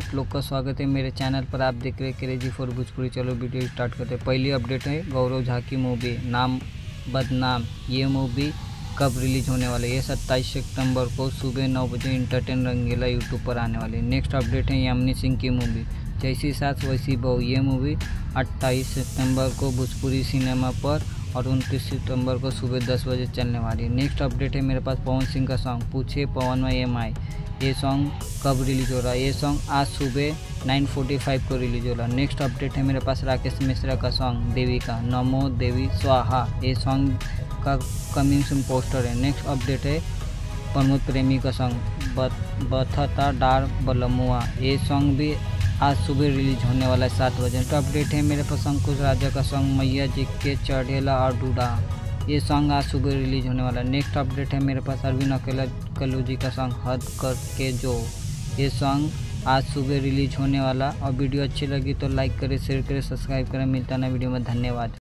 आप लोग का स्वागत है मेरे चैनल पर। आप देख रहे हैं क्रेजी फॉर भोजपुरी। चलो वीडियो स्टार्ट करते हैं। पहली अपडेट है गौरव झा की मूवी नाम बदनाम। ये मूवी कब रिलीज होने वाली है? ये 27 सितंबर को सुबह 9 बजे इंटरटेन रंगीला यूट्यूब पर आने वाली है। नेक्स्ट अपडेट है यामिनी सिंह की मूवी जैसी सास वैसी बहू। ये मूवी 28 सितंबर को भोजपुरी सिनेमा पर और 29 सितंबर को सुबह 10 बजे चलने वाली है। नेक्स्ट अपडेट है मेरे पास पवन सिंह का सॉन्ग पूछे पवन में EMI। ये सॉन्ग कब रिलीज हो रहा है? ये सॉन्ग आज सुबह 9:45 को रिलीज हो रहा है। नेक्स्ट अपडेट है मेरे पास राकेश मिश्रा का सॉन्ग देवी का नमो देवी स्वाहा। ये सॉन्ग का कमिंग सून पोस्टर है। नेक्स्ट अपडेट है प्रमोद प्रेमी का सॉन्ग बथता डार बलमुआ। ये सॉन्ग भी आज सुबह रिलीज होने वाला है 7 बजे। तो अपडेट है मेरे पास अंकुश राजा का सॉन्ग मैया जी के चढ़ेला और डूडा। ये सॉन्ग आज सुबह रिलीज होने वाला है। नेक्स्ट अपडेट है मेरे पास अरविंद अकेला कल्लू जी का सॉन्ग हद करके जो। ये सॉन्ग आज सुबह रिलीज होने वाला। और वीडियो अच्छी लगी तो लाइक करें, शेयर करें, सब्सक्राइब करें। मिलता है नए वीडियो में। धन्यवाद।